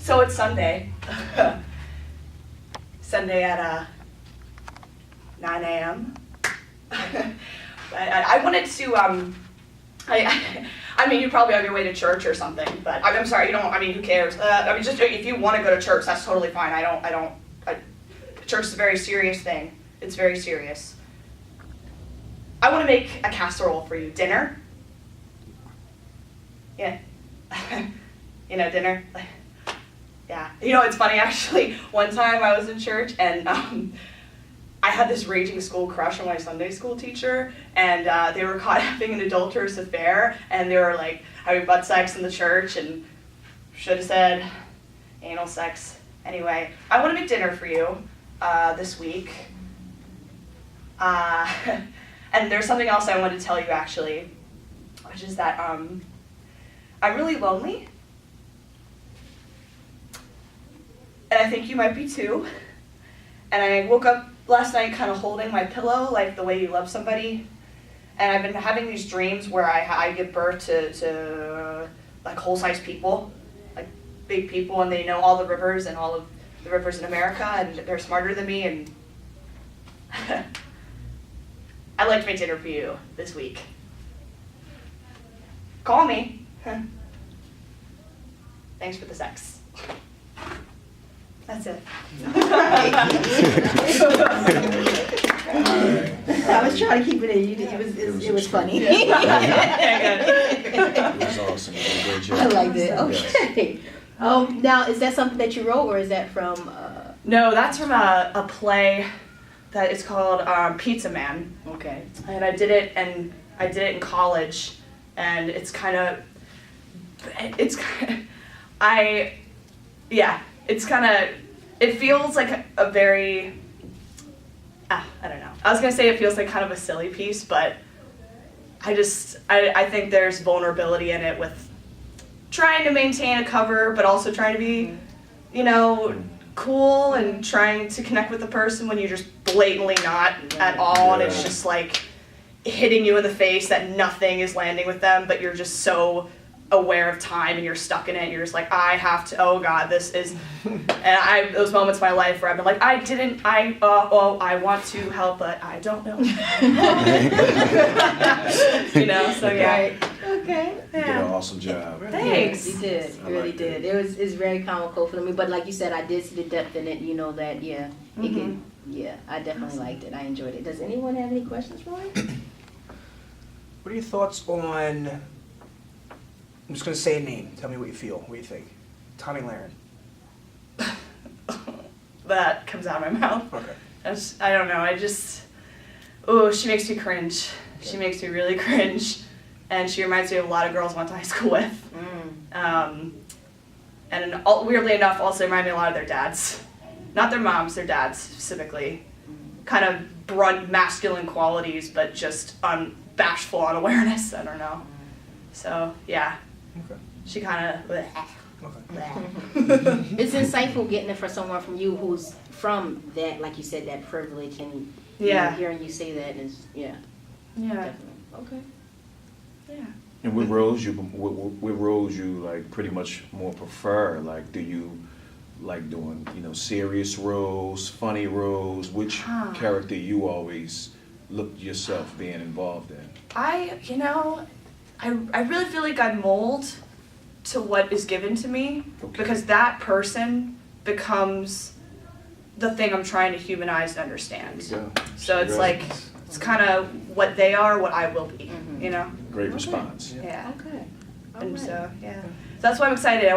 So it's Sunday. Sunday at 9 a.m. I wanted to, I mean, you're probably on your way to church or something, but I'm sorry, you don't, I mean, who cares? I mean, just if you want to go to church, that's totally fine. Church is a very serious thing. It's very serious. I want to make a casserole for you. Dinner? Yeah. You know, dinner? Yeah. You know, it's funny, actually. One time I was in church, and I had this raging school crush on my Sunday school teacher, and they were caught having an adulterous affair, and they were, like, having butt sex in the church, and should have said anal sex. Anyway, I want to make dinner for you this week. And there's something else I wanted to tell you, actually, which is that I'm really lonely. And I think you might be too. And I woke up last night kind of holding my pillow, like the way you love somebody. And I've been having these dreams where I give birth to like whole-sized people, like big people, and they know all the rivers and all of the rivers in America, and they're smarter than me, and I'd like to make dinner for you this week. Call me. Thanks for the sex. That's it. I was trying to keep it in. It was funny. It was awesome. You did a great job. I liked it. Okay. Now, is that something that you wrote, or is that from? No, that's from a play that is called Pizza Man. Okay. And I did it in college, and it's kind of, it feels like a very, I don't know. I was gonna say it feels like kind of a silly piece, but I think there's vulnerability in it with trying to maintain a cover, but also trying to be, you know, cool and trying to connect with the person when you're just blatantly not at all, and it's just like hitting you in the face that nothing is landing with them, but you're just so aware of time and you're stuck in it, and you're just like, I have to, oh God, this is, and those moments in my life where I've been like, I want to help, but I don't know. You know, so yeah. Right. Okay. You did an awesome job. Thanks. You did. You really did. It's very comical for me, but like you said, I did see the depth in it. You know that, it can. Yeah, I definitely liked it. I enjoyed it. Does anyone have any questions for me? What are your thoughts on, I'm just going to say a name. Tell me what you feel. What do you think? Tommy Lahren. That comes out of my mouth. Okay. I don't know. She makes me cringe. She makes me really cringe. And she reminds me of a lot of girls I went to high school with. And weirdly enough, also remind me a lot of their dads. Not their moms, their dads specifically. Kind of brunt masculine qualities, but just bashful unawareness. I don't know. So, yeah. Okay. She kind of... Okay. It's insightful getting it from someone from you who's from that, like you said, that privilege, and hearing you say that is, definitely. Okay. Yeah. And what roles you like pretty much more prefer? Like, do you like doing, serious roles, funny roles? Which character you always look yourself being involved in? I really feel like I mold to what is given to me, because that person becomes the thing I'm trying to humanize and understand. So it's like, it's kind of what they are, what I will be, Great response. Yeah. Okay. And Alright. so, yeah. So that's why I'm excited.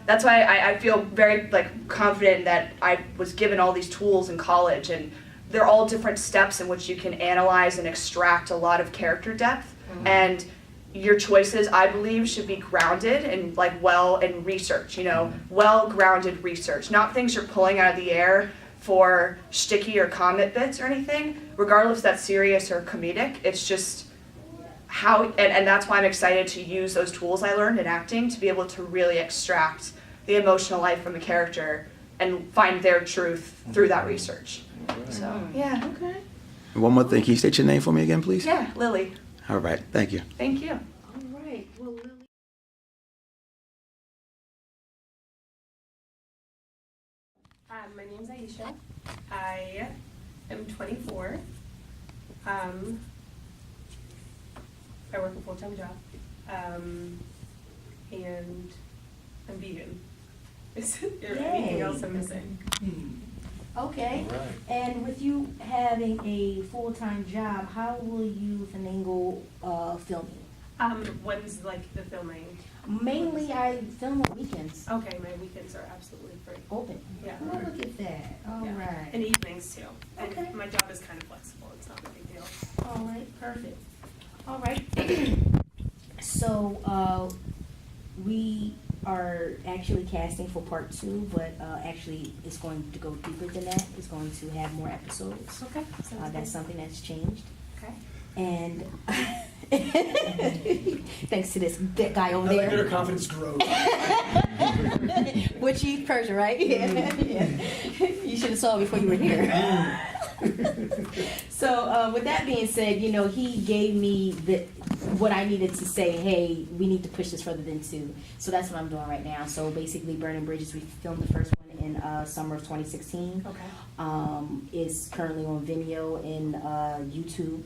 That's why I feel very confident that I was given all these tools in college, and they're all different steps in which you can analyze and extract a lot of character depth. And your choices, I believe, should be grounded in in research, well-grounded research, not things you're pulling out of the air for shticky or comic bits or anything, regardless if that's serious or comedic. It's just how, and that's why I'm excited to use those tools I learned in acting to be able to really extract the emotional life from the character and find their truth through that research. So, yeah. Okay. One more thing, can you state your name for me again, please? Yeah, Lily. All right, thank you. Thank you. All right. Well, Lily. My name's Aisha. I am 24. I work a full-time job. And I'm vegan. Is there anything else I'm missing? Okay. And with you having a full-time job, how will you finagle filming? When's like the filming? Mainly, I film on weekends. Okay, my weekends are absolutely free. Open. Yeah. Oh, look at that. All Yeah. right. And evenings too. And Okay. my job is kind of flexible. It's not a big deal. All right, perfect. All right. So, we are actually casting for part 2, but actually it's going to go deeper than that. It's going to have more episodes. Okay. That's something that's changed. Okay. And thanks to this big guy over I like that her there. confidence grows. With Chief Persia, right? Yeah. You should have saw it before you were here. So with that being said, he gave me what I needed to say, hey, we need to push this further than 2. So that's what I'm doing right now. So basically, Burning Bridges, we filmed the first one in summer of 2016. Okay. It's currently on Vimeo and YouTube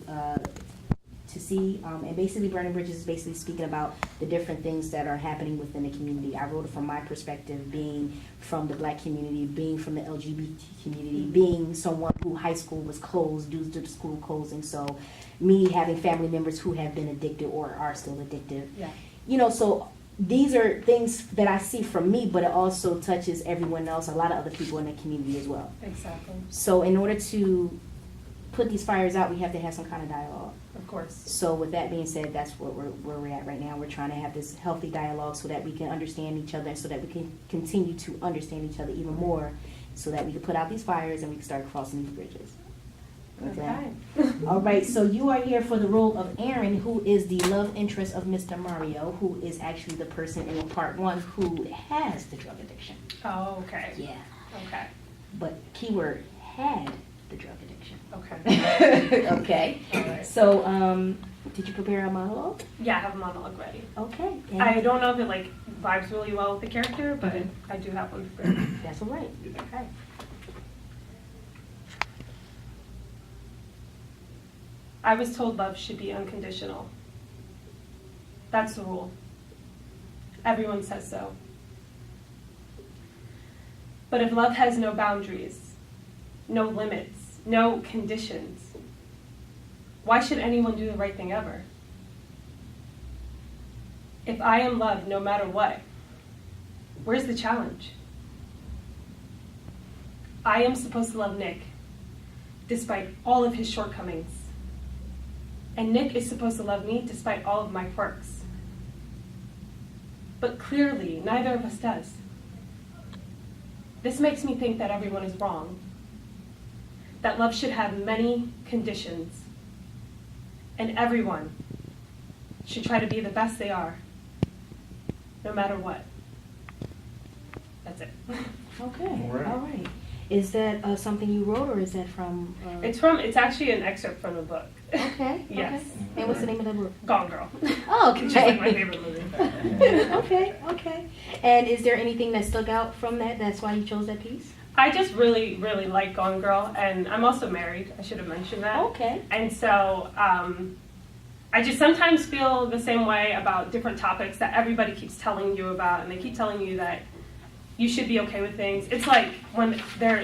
to see. And basically, Burning Bridges is basically speaking about the different things that are happening within the community. I wrote it from my perspective, being from the Black community, being from the LGBT community, being someone who high school was closed due to the school closing. So me having family members who have been addicted or are still addicted. Yeah. So these are things that I see from me, but it also touches everyone else, a lot of other people in the community as well. Exactly. So in order to put these fires out, we have to have some kind of dialogue. Of course. So with that being said, that's where we're at right now. We're trying to have this healthy dialogue so that we can understand each other, and so that we can continue to understand each other even more, so that we can put out these fires and we can start crossing these bridges. Okay. All right, so you are here for the role of Aaron, who is the love interest of Mr. Mario, who is actually the person in part 1 who has the drug addiction. Oh, okay. Yeah. Okay. But keyword, had the drug addiction. Okay. Okay. All right. So, did you prepare a monologue? Yeah, I have a monologue ready. Okay. And I don't know if it vibes really well with the character, but I do have one prepared. that's all right. Okay. I was told love should be unconditional. That's the rule. Everyone says so. But if love has no boundaries, no limits, no conditions, why should anyone do the right thing ever? If I am loved no matter what, where's the challenge? I am supposed to love Nick, despite all of his shortcomings. And Nick is supposed to love me despite all of my quirks. But clearly, neither of us does. This makes me think that everyone is wrong. That love should have many conditions. And everyone should try to be the best they are, no matter what. That's it. Okay. All right. All right. Is that something you wrote, or is that from? It's actually an excerpt from a book. Okay. Yes. Okay. And what's the name of the book? Gone Girl. Oh, okay. It's just like my favorite movie. Okay. Okay. And is there anything that stuck out from that? That's why you chose that piece. I just really, really like Gone Girl, and I'm also married. I should have mentioned that. Okay. And so I just sometimes feel the same way about different topics that everybody keeps telling you about, and they keep telling you that you should be okay with things. It's like when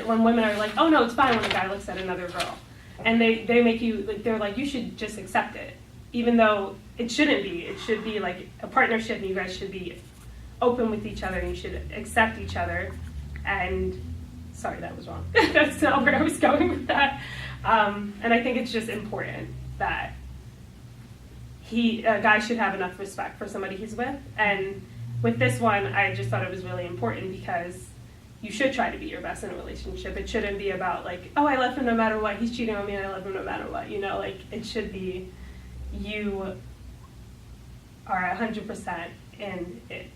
women are like, oh no, it's fine when a guy looks at another girl. And they make you, they're like, you should just accept it. Even though it shouldn't be. It should be like a partnership, and you guys should be open with each other, and you should accept each other. And sorry, that was wrong. That's not where I was going with that. And I think it's just important that a guy should have enough respect for somebody he's with. And with this one, I just thought it was really important because you should try to be your best in a relationship. It shouldn't be about like, oh, I love him no matter what. He's cheating on me and I love him no matter what. It should be you are 100% in it.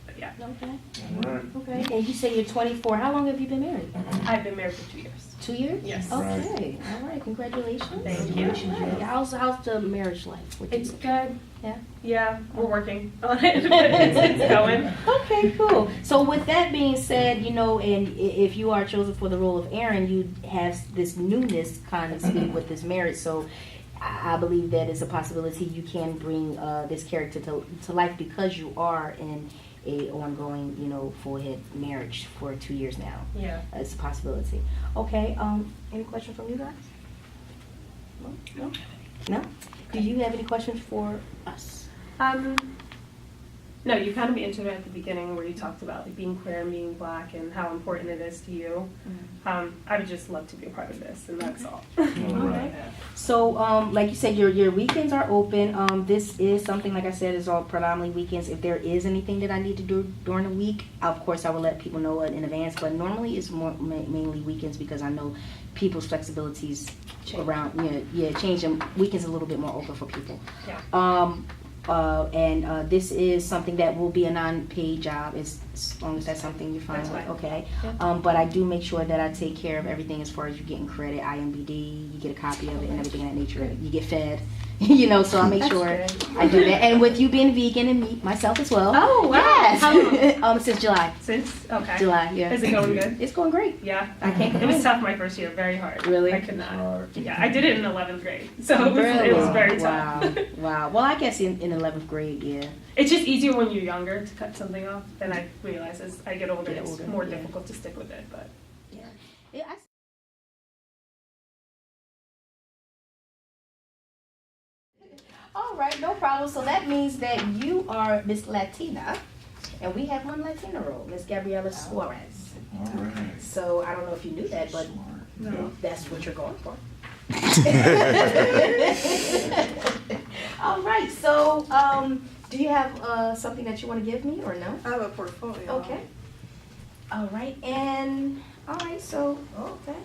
But yeah, Okay. All right. Okay. And you say you're 24. How long have you been married? I've been married for 2 years. 2 years? Yes. Okay. All right. Congratulations. Thank you. All right. How's the marriage life? What you It's do? good. Yeah. Yeah, we're working on it, but it's going. Okay, cool. So with that being said, you know, and if you are chosen for the role of Aaron, you have this newness kind of speak with this marriage. So I believe that is a possibility you can bring this character to life because you are in a ongoing, you know, full-head marriage for 2 years now. Yeah. It's a possibility. Okay. Any questions from you guys? No. No. Do you have any questions for us? No, you kind of answered it at the beginning where you talked about like being queer and being black and how important it is to you. I would just love to be a part of this, and that's all. Okay. So, like you said, your weekends are open. This is something, like I said, is all predominantly weekends. If there is anything that I need to do during the week, of course, I will let people know in advance. But normally, it's mainly weekends because I know people's flexibilities around, change. And weekends a little bit more open for people. Yeah. And this is something that will be a non-paid job as long as that's something you're fine That's with. fine. Okay. Yeah. But I do make sure that I take care of everything as far as you getting credit, IMBD, you get a copy of it and everything of that nature. You get fed, so I make That's sure good. I do that. And with you being vegan and me, myself as well. Oh, wow. Yes. How long? Since July. Okay. July, yeah. Is it going good? It's going great. Yeah. I can't It was complain. tough my first year, very hard. Really? I could not. Yeah, I did it in 11th grade, so it was very tough. Wow. Well, I guess in 11th grade, yeah. It's just easier when you're younger to cut something off. Then I realize as I get older, Get it's older, more yeah. difficult to stick with it. But Yeah. All right, no problem. So that means that you are Miss Latina, and we have one Latina role, Miss Gabriela Suarez. All right. So I don't know if you knew that, but No. that's what you're going for. All right. So, do you have something that you want to give me, or no? I have a portfolio. Okay. All right, and all right. So, okay.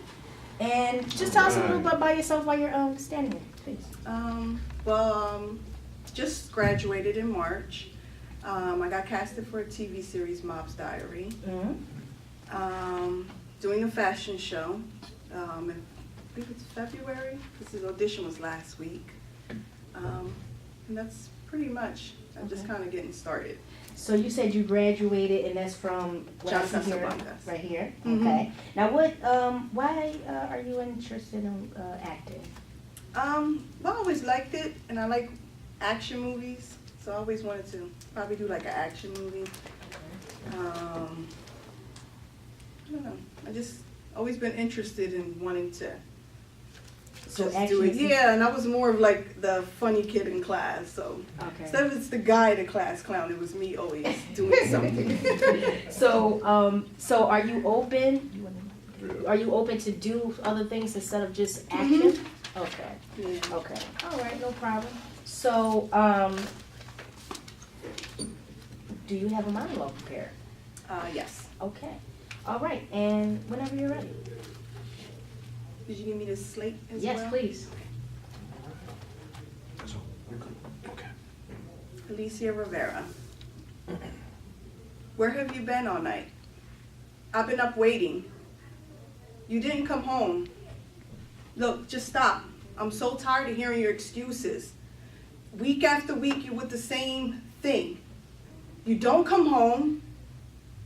And just tell us a little bit about yourself while you're standing there, please. Just graduated in March. I got casted for a TV series, Mob's Diary. Mm-hmm. Doing a fashion show. I think it's February. This audition was last week. And that's pretty much. I'm just kind of getting started. So you said you graduated, and that's from what I see here, Casablancas. right here. Mhm. Okay. Now, why are you interested in acting? Well, I always liked it, and I like action movies, so I always wanted to probably do like an action movie. I don't know. I just always been interested in wanting to So just do action it. is- Yeah, and I was more of like the funny kid in class, so Okay. instead of it's the guy, the class clown, it was me always doing something. So are you open? Are you open to do other things instead of just action? Okay. Yeah. Okay. All right. No problem. So, do you have a monologue prepared? Yes. Okay. All right. And whenever you're ready. Did you give me this slate as Yes, well? please. Okay. Alicia Rivera. Where have you been all night? I've been up waiting. You didn't come home. Look, just stop. I'm so tired of hearing your excuses. Week after week, you're with the same thing. You don't come home.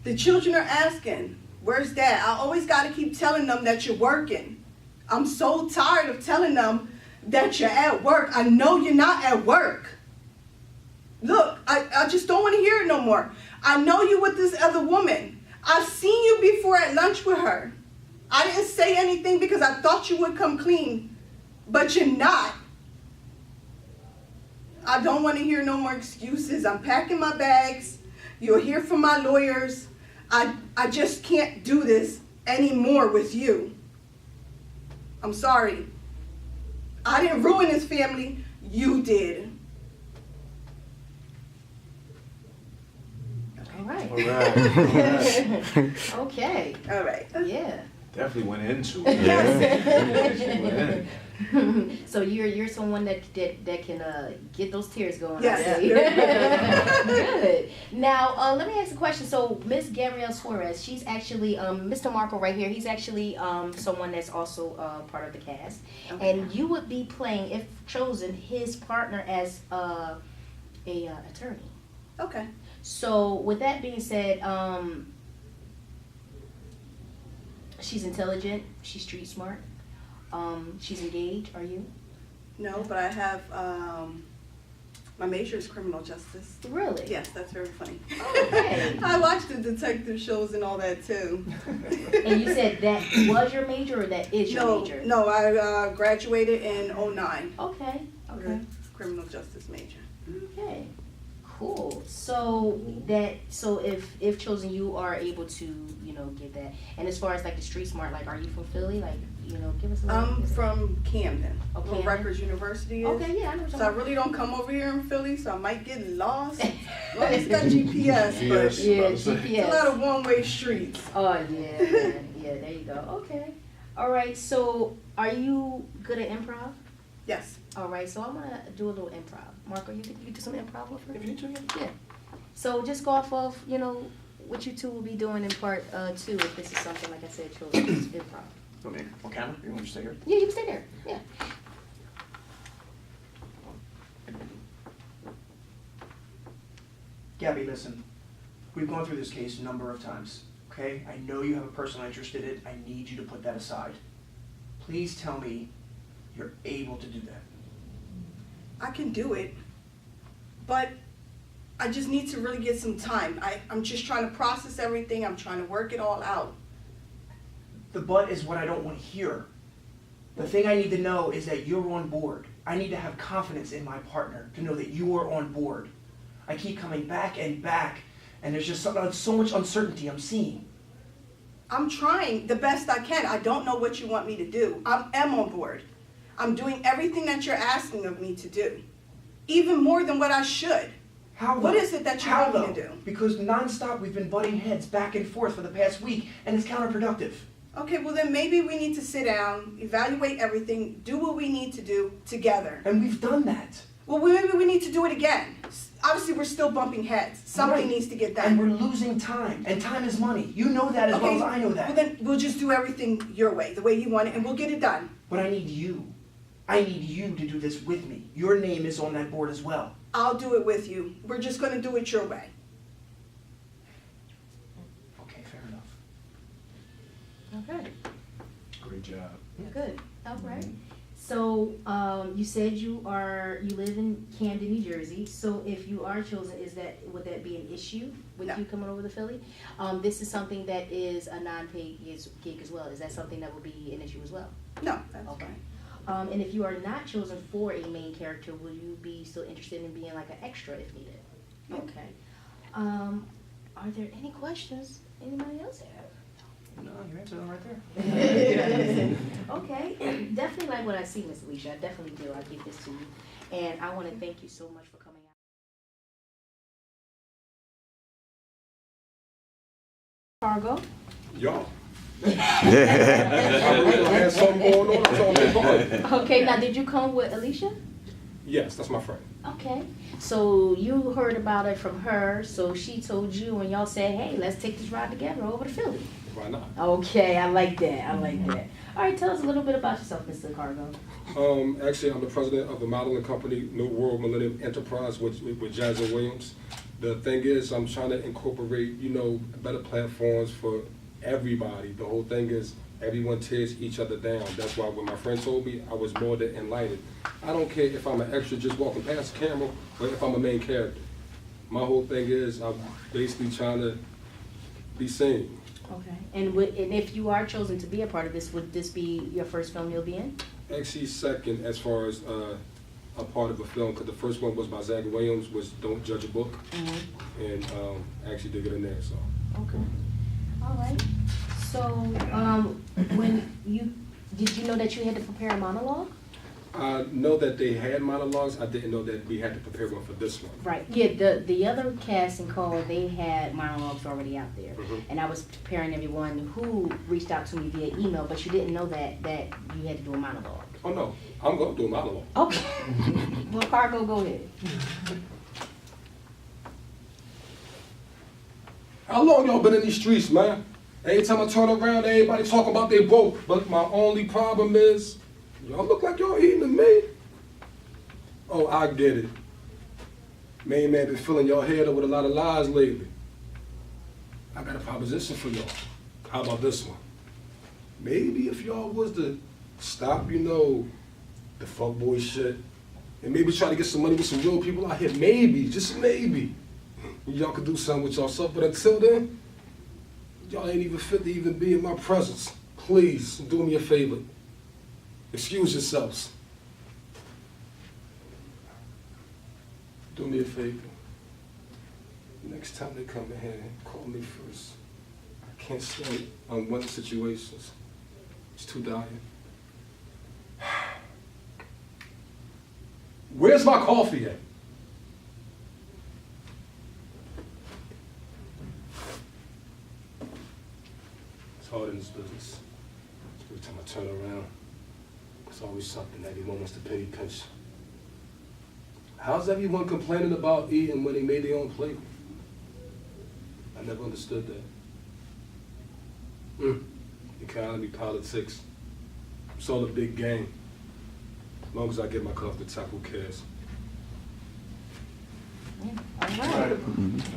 The children are asking, where's Dad? I always got to keep telling them that you're working. I'm so tired of telling them that you're at work. I know you're not at work. Look, I just don't want to hear it no more. I know you with this other woman. I've seen you before at lunch with her. I didn't say anything because I thought you would come clean, but you're not. I don't want to hear no more excuses. I'm packing my bags. You'll hear from my lawyers. I just can't do this anymore with you. I'm sorry. I didn't ruin this family. You did. All right. All right. Okay. All right. Yeah. Definitely went into it. Definitely went in. So you're someone that can get those tears going. Yes. Good. Now let me ask a question. So Miss Gabrielle Suarez, she's actually Mr. Marco right here. He's actually someone that's also part of the cast, Okay. and you would be playing, if chosen, his partner as a attorney. Okay. So with that being said, she's intelligent. She's street smart. She's engaged. Are you? No, but I have, my major is criminal justice. Really? Yes, that's very funny. Okay. I watch the detective shows and all that too. And you said that was your major or that is your major? No, I graduated in '09. Okay. Okay. Criminal justice major. Okay. Cool. So if chosen, you are able to get that. And as far as like the street smart, like, are you from Philly? Like, give us a little. I'm from Camden, Oh, where Camden? Rutgers University is. Okay. Yeah, I know. So I really don't come over here in Philly, so I might get lost. Well, it's got GPS, but Yeah, it's a GPS. lot of one-way streets. Oh yeah, man. Yeah. There you go. Okay. All right. So, are you good at improv? Yes. All right. So I'm gonna do a little improv. Marco, you think you can do some improv with her? If you need to, yeah. Yeah. So just go off of what you two will be doing in part 2. If this is something, like I said, children's improv. Want me on camera? You want to stay here? Yeah, you can stay there. Yeah. Gabby, listen. We've gone through this case a number of times, okay? I know you have a personal interest in it. I need you to put that aside. Please tell me you're able to do that. I can do it, but I just need to really get some time. I'm just trying to process everything. I'm trying to work it all out. The but is what I don't want to hear. The thing I need to know is that you're on board. I need to have confidence in my partner to know that you are on board. I keep coming back, and there's just so much uncertainty I'm seeing. I'm trying the best I can. I don't know what you want me to do. I am on board. I'm doing everything that you're asking of me to do, even more than what I should. How What though? is it that you How want me to though? do? Because nonstop we've been butting heads back and forth for the past week, and it's counterproductive. Okay, well then maybe we need to sit down, evaluate everything, do what we need to do together. And we've done that. Well, maybe we need to do it again. Obviously, we're still bumping heads. Something Right. needs to get And we're done. losing time, and time is money. You know that as well as I know that. Well then we'll just do everything your way, the way you want it, and we'll get it done. But I need you. I need you to do this with me. Your name is on that board as well. I'll do it with you. We're just gonna do it your way. Okay, fair enough. Okay. Great job. Good. All right. So you said you live in Camden, New Jersey. So if you are chosen, would that be an issue with No. you coming over to Philly? This is something that is a non-paid gig as well. Is that something that would be an issue as well? No, that's Okay. fine. And if you are not chosen for a main character, will you be still interested in being like an extra if needed? Yeah. Okay. Are there any questions anybody else have? No, you answered them right there. Okay, definitely like what I see, Miss Alicia. I definitely do. I'll give this to you. And I want to thank you so much for coming out. Cargo. Y'all. I had something going on. I told me, Okay, now did you come with Alicia? yes, that's my friend. Okay, so you heard about it from her, so she told you and y'all said, hey, let's take this ride together over to Philly. Why not? Okay, I like that. I like that. All right, tell us a little bit about yourself, Mr. Cargo. Actually, I'm the president of a modeling company, New World Millennium Enterprise, with Jazza Williams. The thing is, I'm trying to incorporate, better platforms for everybody. The whole thing is everyone tears each other down. That's why when my friend told me, I was more than enlightened. I don't care if I'm an extra just walking past the camera or if I'm a main character. My whole thing is I'm basically trying to be seen. Okay, and if you are chosen to be a part of this, would this be your first film you'll be in? Actually, second as far as a part of a film, because the first one was by Zach Williams, was Don't Judge a Book, and actually did get in there. So. Okay. All right. So, did you know that you had to prepare a monologue? I know that they had monologues. I didn't know that we had to prepare one for this one. Right. Yeah. The other cast and call, they had monologues already out there, and I was preparing everyone who reached out to me via email, but you didn't know that you had to do a monologue. Oh no, I'm gonna do a monologue. Okay. Well, Cargo, go ahead. How long y'all been in these streets, man? Every time I turn around, everybody talking about they broke. But my only problem is, y'all look like y'all eating the meat. Oh, I get it. Main man been filling y'all head up with a lot of lies lately. I got a proposition for y'all. How about this one? Maybe if y'all was to stop, the fuckboy shit, and maybe try to get some money with some real people out here, maybe, just maybe, y'all could do something with yourself. But until then, y'all ain't even fit to even be in my presence. Please, do me a favor. Excuse yourselves. Do me a favor. Next time they come in here, call me first. I can't stand unwanted situations. It's too dying. Where's my coffee at? It's hard in this business. Every time I turn around, it's always something. Everyone wants to penny pinch. How's everyone complaining about eating when they made their own plate? I never understood that. Economy, politics, it's all a big game. As long as I get my cup to top, who cares? All right.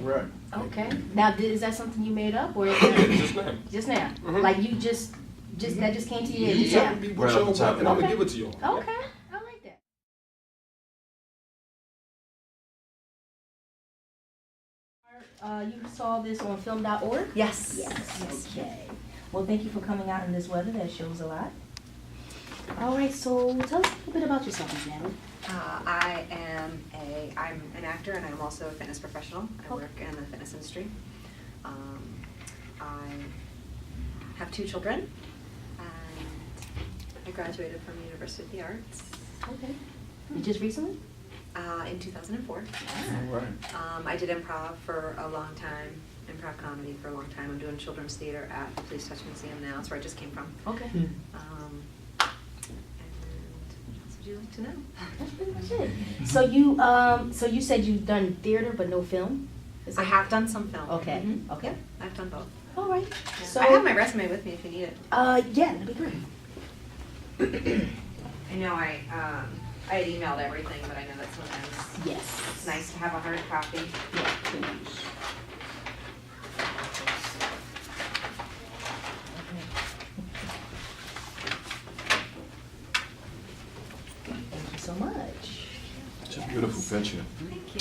Right. Okay. Now, is that something you made up, or is that Just now. just now? Mhm. Like you just that just came to you You just tell now? me Right what off y'all the top. want, and I'm Okay. gonna give it to y'all. Okay, I like that. You saw this on film.org? Yes. Yes. Okay. Well, thank you for coming out in this weather. That shows a lot. All right, so tell us a little bit about yourself, Ms. Natalie. I'm an actor and I'm also a fitness professional. I work in the fitness industry. I have 2 children and I graduated from University of the Arts Okay. You just recently? in 2004. All right. I did improv for a long time, improv comedy for a long time. I'm doing children's theater at the Police Touch Museum now. That's where I just came from. Okay. And what else would you like to know? That's pretty much it. So you said you've done theater but no film? Is I that- have done some film. Okay. Mhm. Okay. Yep, I've done both. All right. Yeah. So I have my resume with me if you need it. yeah, that'd be great. I know I had emailed everything, but I know that sometimes Yes. it's nice to have a hard copy. Yeah, please. Thank you so much. It's a beautiful picture. Thank you.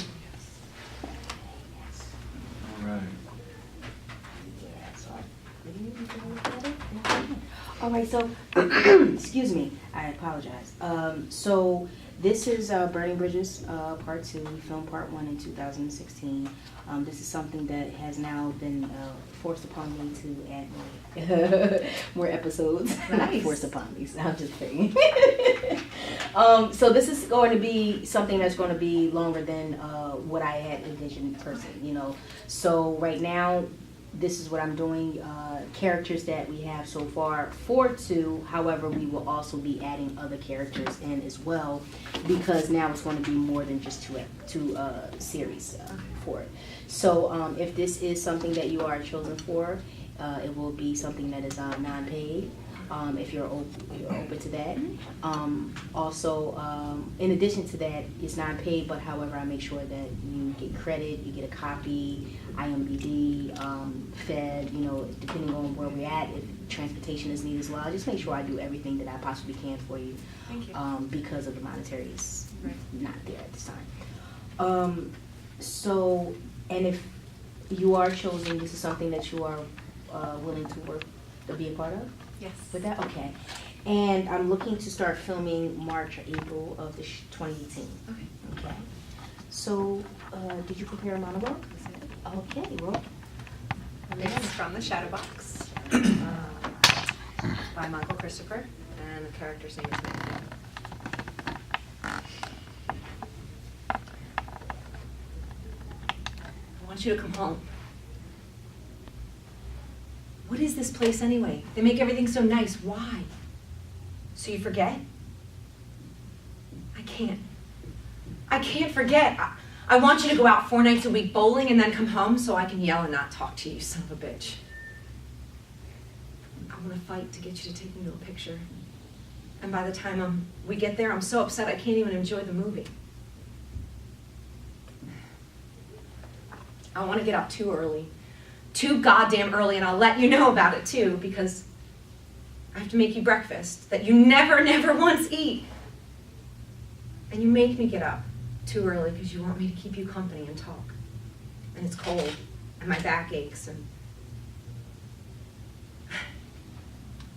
All right. All right, so, excuse me, I apologize. So this is Burning Bridges, Part 2. We filmed Part 1 in 2016. This is something that has now been forced upon me to add more episodes. Not Nice. forced upon me, so I'm just kidding. So this is going to be something that's going to be longer than what I had envisioned personally, So right now, this is what I'm doing. Characters that we have so far for 2. However, we will also be adding other characters in as well, because now it's going to be more than just two series for it. So if this is something that you are chosen for, it will be something that is non-paid. If you're open to that. Also, in addition to that, it's not paid, but however, I make sure that you get credit, you get a copy, IMDb, fed, depending on where we're at, if transportation is needed as well. I just make sure I do everything that I possibly can for you. Thank you. Because of the monetary is Right. not there at this time. And if you are chosen, this is something that you are willing to work, to be a part of? Yes. With that? Okay. And I'm looking to start filming March or April of 2018. Okay. Okay. So, did you prepare a monologue? Okay, well. This is from The Shadow Box by my Uncle Christopher, and the character's name is Nedra. want you to come home. What is this place anyway? They make everything so nice. Why? So you forget? I can't. I can't forget. I want you to go out 4 nights a week bowling and then come home so I can yell and not talk to you, son of a bitch. I want to fight to get you to take me to a picture. And by the time we get there, I'm so upset I can't even enjoy the movie. I want to get up too early. Too goddamn early, and I'll let you know about it too, because I have to make you breakfast that you never, never once eat. And you make me get up too early because you want me to keep you company and talk. And it's cold, and my back aches, and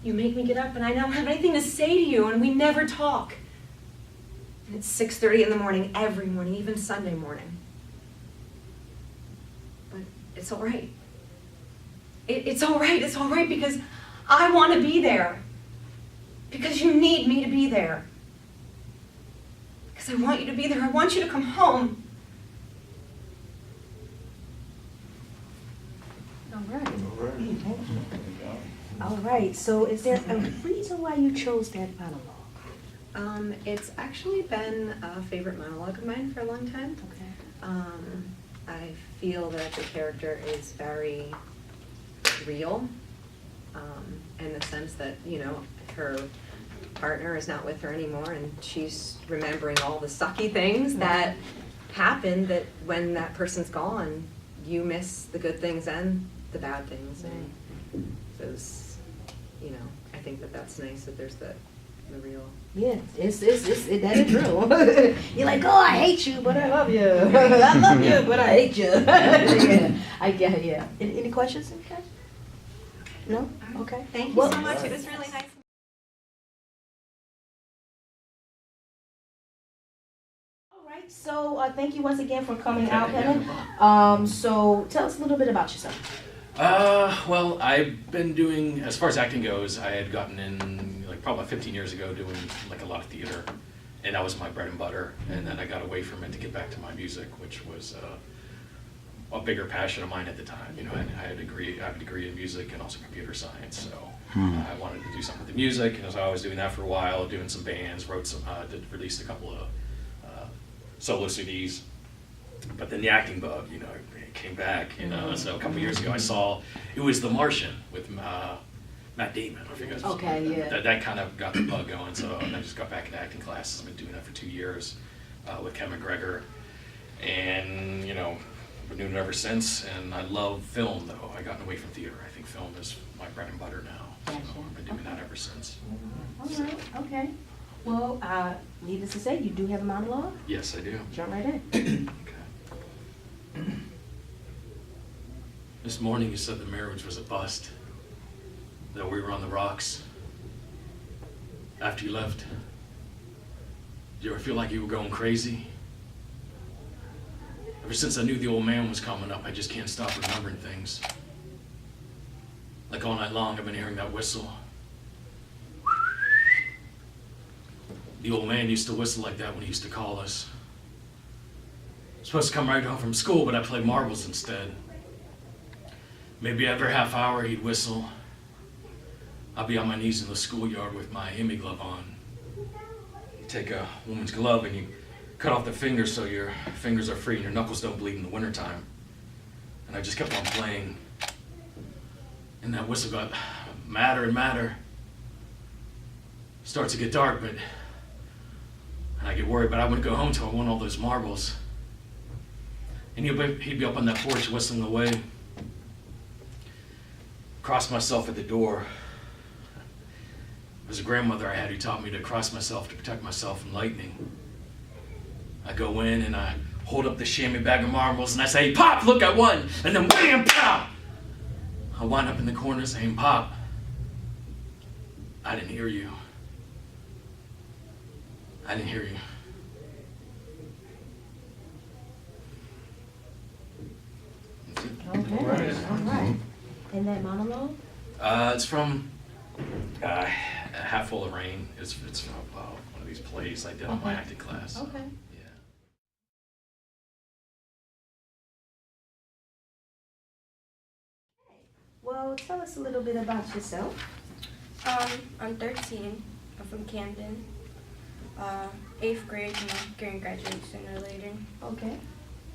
you make me get up, and I don't have anything to say to you, and we never talk. And it's 6:30 in the morning, every morning, even Sunday morning. But it's all right. It's all right. It's all right because I want to be there. Because you need me to be there. Because I want you to be there. I want you to come home. All right. All right. So is there a reason why you chose that monologue? It's actually been a favorite monologue of mine for a long time. Okay. I feel that the character is very real, in the sense that, her partner is not with her anymore, and she's remembering all the sucky things that happen, that when that person's gone, you miss the good things and the bad things. And those, I think that's nice that there's the real. Yeah, that is true. You're like, oh, I hate you, but I love you. I love you, but I hate you. Yeah, I get it. Yeah. Any questions? Okay. No. Okay. Thank you so much. It was really nice. All right. So thank you once again for coming out, Kevin. So tell us a little bit about yourself. Well, I've been doing, as far as acting goes, I had gotten in probably 15 years ago doing a lot of theater, and that was my bread and butter. And then I got away from it to get back to my music, which was a bigger passion of mine at the time. I have a degree in music and also computer science, so I wanted to do something with the music, and I was doing that for a while, doing some bands, released a couple of solo CDs. But then the acting bug, it came back, so a couple years ago I saw, it was The Martian with Matt Damon. I forget. Okay, yeah. That kind of got the bug going, so I just got back into acting classes. I've been doing that for 2 years with Ken McGregor, and, been doing it ever since, and I love film, though. I've gotten away from theater. I think film is my bread and butter now, so I've been doing that ever since. All right, okay. Well, needless to say, you do have a monologue? Yes, I do. Jump right in. Okay. This morning you said the marriage was a bust, that we were on the rocks. After you left, did you ever feel like you were going crazy? Ever since I knew the old man was coming up, I just can't stop remembering things. Like all night long I've been hearing that whistle. The old man used to whistle like that when he used to call us. I was supposed to come right home from school, but I played marbles instead. Maybe every half hour he'd whistle. I'd be on my knees in the schoolyard with my Hemi glove on. You take a woman's glove and you cut off the fingers so your fingers are free and your knuckles don't bleed in the wintertime. And I just kept on playing. And that whistle got madder and madder. Starts to get dark, but and I get worried, but I wouldn't go home till I won all those marbles. And he'd be up on that porch whistling away. Crossed myself at the door. There's a grandmother I had who taught me to cross myself to protect myself from lightning. I go in and I hold up the chamois bag of marbles and I say, "Pop, look, I won!" And then wham, pow! I wind up in the corner saying, "Pop, I didn't hear you. I didn't hear you." Okay, all right. And that monologue? It's from A Hat Full of Rain. It's from one of these plays I did on my acting class. Okay. tell us a little bit about yourself. I'm 13. I'm from Camden. 8th grade, getting graduate sooner or later. Okay.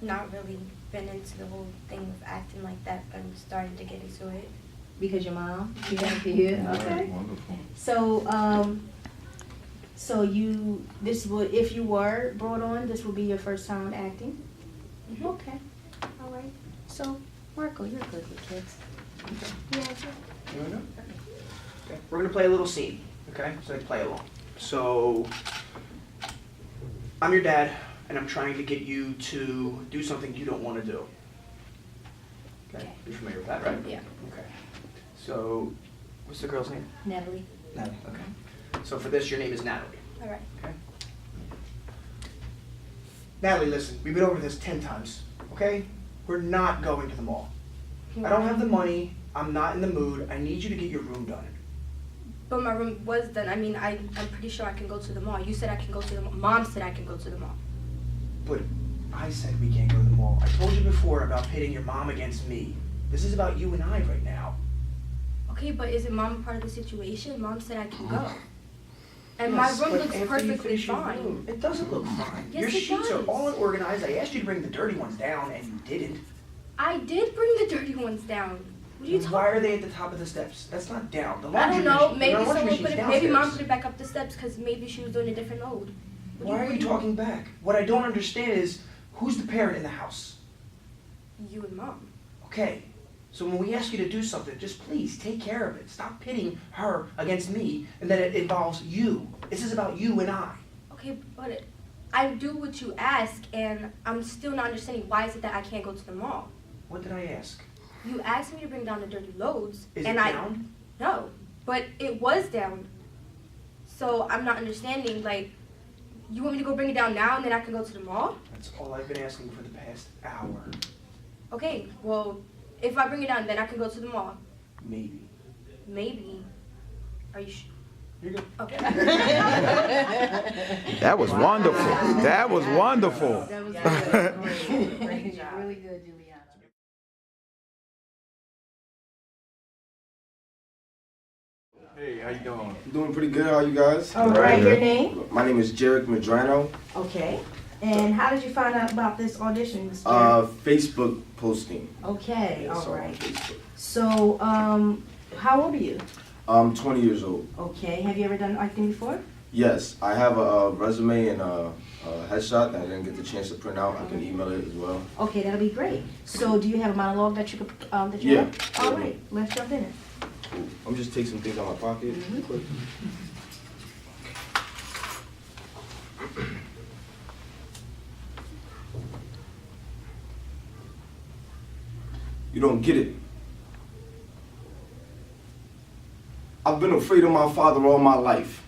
Not really been into the whole thing of acting like that, but I'm starting to get into it. Because your mom? She got for you? Okay. Wonderful. So, so this would, if you were brought on, this would be your first time acting? Mhm. Okay, all right. So, Marco, you're good with kids. Yeah, You wanna go? Okay. We're gonna play a little scene, okay? So play along. So, I'm your dad, and I'm trying to get you to do something you don't want to do. Okay? You're familiar with that, right? Yeah. Okay. So, what's the girl's name? Natalie. Natalie. Okay. So for this, your name is Natalie. All right. Okay. Natalie, listen. We've been over this 10 times. Okay? We're not going to the mall. I don't have the money. I'm not in the mood. I need you to get your room done. But my room was done. I mean, I'm pretty sure I can go to the mall. You said I can go to the mall. Mom said I can go to the mall. But I said we can't go to the mall. I told you before about pitting your mom against me. This is about you and I right now. Okay, but isn't Mom a part of the situation? Mom said I can go. And Yes, my room but looks after you perfectly finish your fine. room, it doesn't look fine. Yes, your it sheets are does. all unorganized. I asked you to bring the dirty ones down, and you didn't. I did bring the dirty ones down. What are you Then talking? why are they at the top of the steps? That's not down. The I laundry don't know. machine- Maybe the laundry someone machine's put it. Maybe Mom downstairs. put it back up the steps because maybe she was doing a different load. Why are you talking back? What I don't understand is who's the parent in the house? You and Mom. Okay, so when we ask you to do something, just please take care of it. Stop pitting her against me, and then it involves you. This is about you and I. Okay, but I do what you ask, and I'm still not understanding why is it that I can't go to the mall. What did I ask? You asked me to bring down the dirty loads, Is and it I down? no, but it was down. So I'm not understanding. Like, you want me to go bring it down now, and then I can go to the mall? That's all I've been asking for the past hour. Okay, well, if I bring it down, then I can go to the mall. Maybe. Maybe. Are you sure? You're good. Okay. That was wonderful. That was wonderful. That was good. Great job. Really good, Juliana. Hey, how you doing? I'm doing pretty good. How you guys? All right, your name? My name is Jarek Medrano. Okay. And how did you find out about this audition, Mr. Jerry? Facebook posting. Okay, Yeah, all so on right. Facebook. So, how old are you? I'm 20 years old. Okay, have you ever done acting before? Yes, I have a resume and a headshot that I didn't get the chance to print out. I can email it as well. Okay, that'll be great. So, do you have a monologue that you could, that you Yeah. have? All right, let's jump in it. Cool. I'm just take some things out of my pocket. Mm-hmm. Real quick. You don't get it. I've been afraid of my father all my life.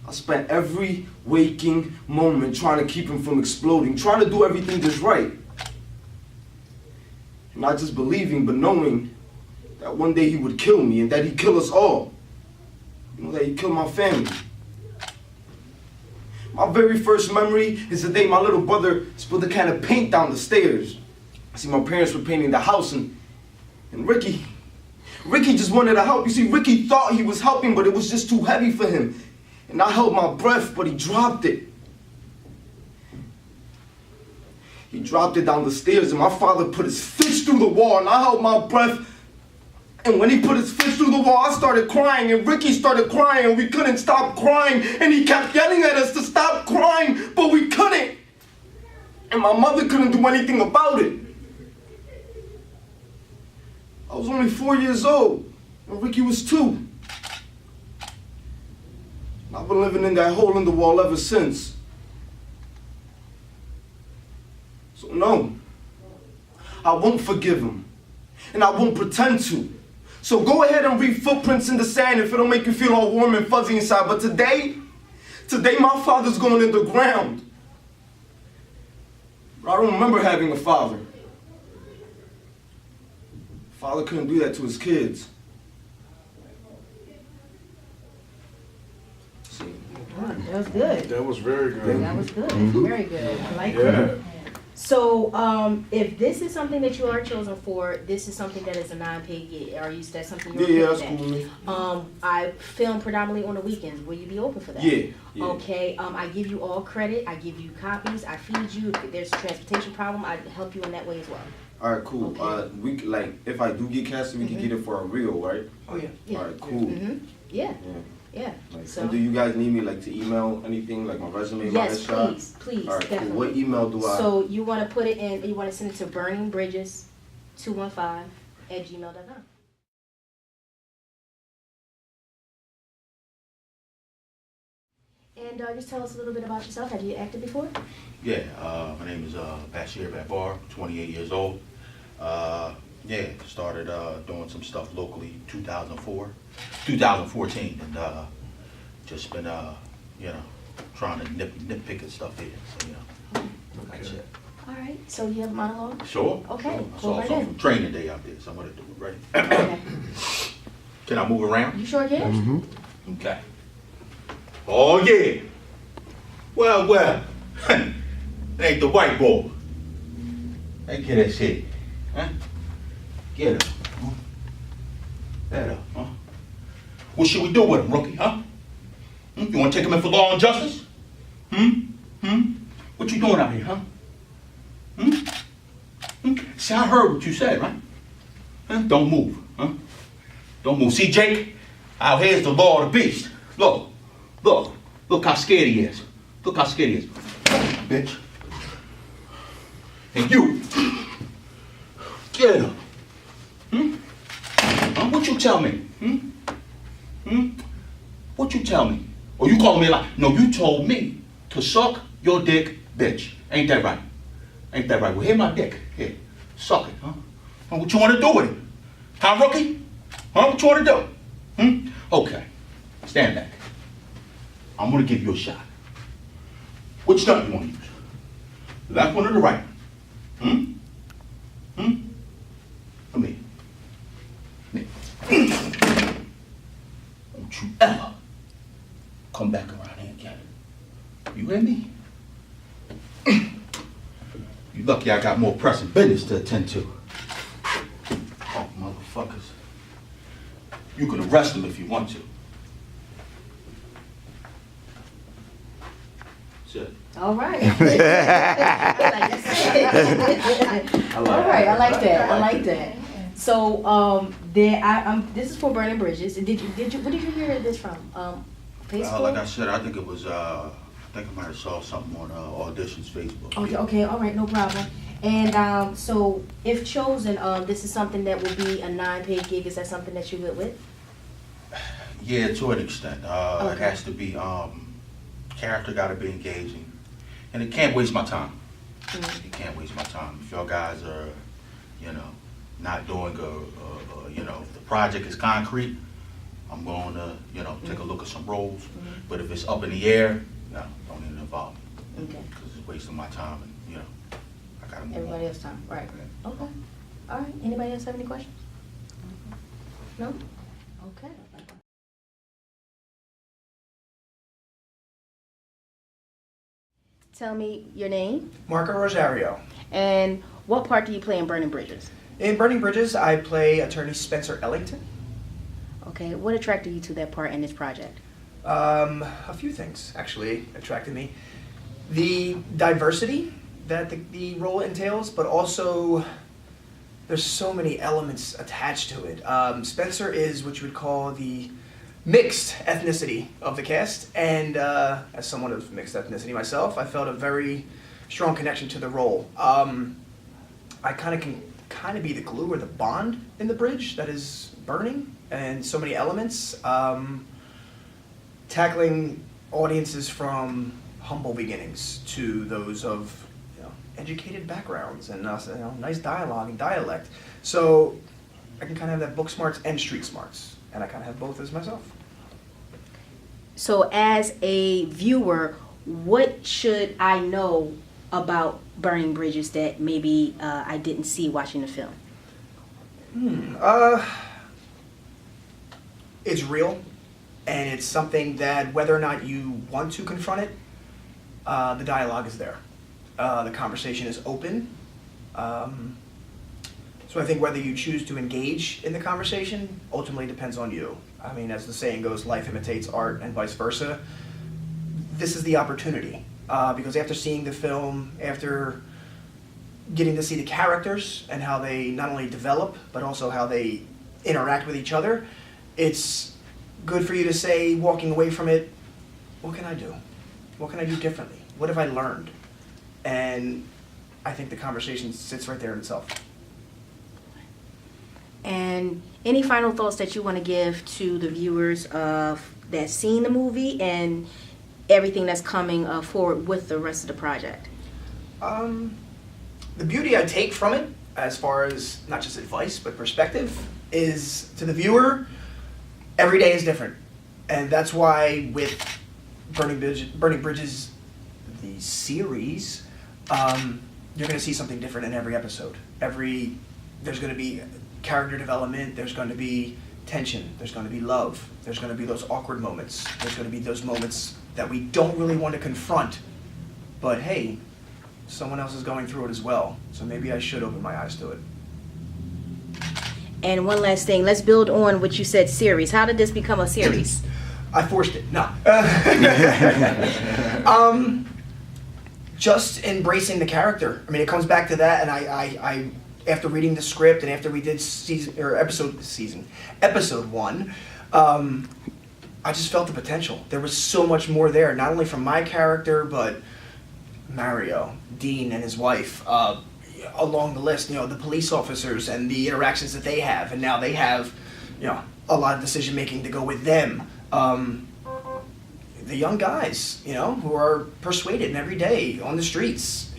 I spent every waking moment trying to keep him from exploding, trying to do everything just right. Not just believing, but knowing that one day he would kill me and that he'd kill us all. You know, that he'd kill my family. My very first memory is the day my little brother spilled a can of paint down the stairs. I see my parents were painting the house and Ricky just wanted to help. You see, Ricky thought he was helping, but it was just too heavy for him. And I held my breath, but he dropped it. He dropped it down the stairs, and my father put his fist through the wall, and I held my breath. And when he put his fist through the wall, I started crying, and Ricky started crying, and we couldn't stop crying. And he kept yelling at us to stop crying, but we couldn't. And my mother couldn't do anything about it. I was only 4 years old, and Ricky was 2. I've been living in that hole in the wall ever since. So no, I won't forgive him, and I won't pretend to. So go ahead and read footprints in the sand if it'll make you feel all warm and fuzzy inside. But today my father's going in the ground. But I don't remember having a father. Father couldn't do that to his kids. That was good. That was very good. That was good. Very good. I like Yeah. that. So, if this is something that you are chosen for, this is something that is a non-paid gig. Are you? That's something you're Yeah, okay that's with cool with me. I film predominantly on the weekends. Will you be open for that? Yeah, yeah. Okay. I give you all credit. I give you copies. I feed you. If there's a transportation problem, I help you in that way as well. All right, cool. Okay. We like if I do get casted, we can get it for a reel, right? Oh, yeah. Yeah. All right, cool. Mm-hmm. Yeah. Yeah. Like, So. and do you guys need me like to email anything, like my resume, my Yes, headshot? please, All right, definitely. cool. What email do I? So you want to put it in, you want to send it to burningbridges215@gmail.com. And just tell us a little bit about yourself. Have you acted before? Yeah, my name is Bashir Babar, 28 years old. Yeah, started doing some stuff locally 2014, and just been, you know, trying to nitpick at stuff here. So, you know, that's it. All right. So you have a monologue? Sure. Okay. Sure. I Go saw right something in. from training day out there, so I'm gonna do it right. Okay. Can I move around? You sure can? Okay. Oh yeah. Well, ain't the white boy. Hey, get that shit. Huh? Get her. Huh? Get her, huh? What should we do with him, rookie, huh? You wanna take him in for law and justice? What you doing out here, huh? See, I heard what you said, right? Huh? Don't move, huh? Don't move. See, Jake? Out here's the law of the beast. Look how scared he is. Look how scared he is. Bitch. And you. Get him. What you tell me? What you tell me? Or you calling me a lie? No, you told me to suck your dick, bitch. Ain't that right? Ain't that right? Well, here my dick. Here. Suck it, huh? What you want to do with it? Huh, rookie? Huh? What you want to do? Okay. Stand back. I'm going to give you a shot. Which stunt you want to use? The left one or the right one? Come here. Don't you ever come back around here again. You hear me? You lucky I got more pressing business to attend to. Oh, motherfuckers. You can arrest them if you want to. That's it. All right. I like that. I like that. So, this is for Burning Bridges. Where did you hear this from? Facebook? Like I said, I think it was, I think I might have saw something on Auditions Facebook. Okay, all right, no problem. And so, if chosen, this is something that will be a non-paid gig. Is that something that you're good with? Yeah, to an extent. It has to be, character got to be engaging. And it can't waste my time. It can't waste my time. If y'all guys are, you know, not doing you know, if the project is concrete, I'm going to, you know, take a look at some roles. But if it's up in the air, no, don't even involve me. Okay. Because it's wasting my time and, you know, I got to move on. Everybody else time, right? Okay. All right. Anybody else have any questions? No? Okay. Tell me your name. Marco Rosario. And what part do you play in Burning Bridges? In Burning Bridges, I play attorney Spencer Ellington. Okay, what attracted you to that part in this project? A few things actually attracted me. The diversity that the role entails, but also there's so many elements attached to it. Spencer is what you would call the mixed ethnicity of the cast, and as someone of mixed ethnicity myself, I felt a very strong connection to the role. I can be the glue or the bond in the bridge that is burning, and so many elements. Tackling audiences from humble beginnings to those of educated backgrounds and nice dialogue and dialect. So I can kind of have that book smarts and street smarts, and I kind of have both as myself. So as a viewer, what should I know about Burning Bridges that maybe I didn't see watching the film? It's real, and it's something that whether or not you want to confront it, the dialogue is there. The conversation is open. So I think whether you choose to engage in the conversation ultimately depends on you. I mean, as the saying goes, life imitates art and vice versa. This is the opportunity, because after seeing the film, after getting to see the characters and how they not only develop, but also how they interact with each other, it's good for you to say, walking away from it, what can I do? What can I do differently? What have I learned? And I think the conversation sits right there in itself. And any final thoughts that you want to give to the viewers of that's seen the movie and everything that's coming forward with the rest of the project? The beauty I take from it, as far as not just advice but perspective, is to the viewer, every day is different, and that's why with Burning Bridges, the series, you're going to see something different in every episode. There's going to be character development, there's going to be tension, there's going to be love, there's going to be those awkward moments, there's going to be those moments that we don't really want to confront, but hey, someone else is going through it as well, so maybe I should open my eyes to it. And one last thing, let's build on what you said, series. How did this become a series? I forced it, no. Just embracing the character. I mean, it comes back to that, and I after reading the script and after we did episode 1, I just felt the potential. There was so much more there, not only from my character, but Mario, Dean and his wife, along the list, the police officers and the interactions that they have, and now they have, a lot of decision making to go with them. The young guys, who are persuaded every day on the streets,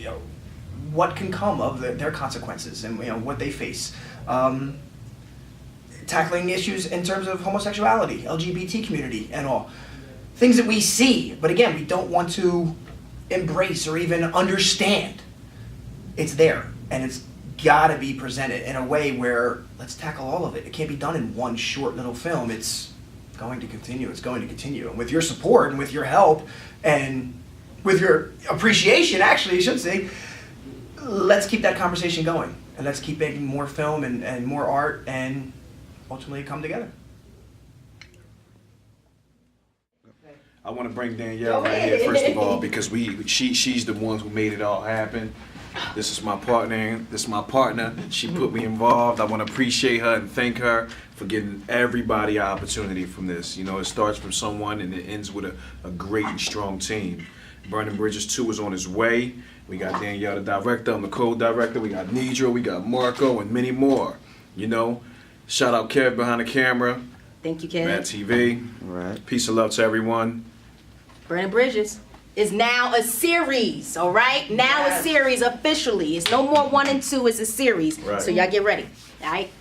what can come of their consequences and what they face. Tackling issues in terms of homosexuality, LGBT community and all. Things that we see, but again, we don't want to embrace or even understand. It's there, and it's gotta be presented in a way where let's tackle all of it. It can't be done in one short little film. It's going to continue, and with your support and with your help and with your appreciation, actually, I should say, let's keep that conversation going, and let's keep making more film and more art and ultimately come together. I want to bring Danielle right here, first of all, because she's the one who made it all happen. This is my partner. She put me involved. I want to appreciate her and thank her for giving everybody an opportunity from this. It starts from someone and it ends with a great and strong team. Burning Bridges 2 is on its way. We got Danielle, the director. I'm the co-director. We got Nedra. We got Marco and many more. Shout out Kev behind the camera. Thank you, Kev. Matt TV. All right. Peace and love to everyone. Burning Bridges is now a series, all right? Now a series officially. It's no more 1 and 2, it's a series. Right. So y'all get ready, all right?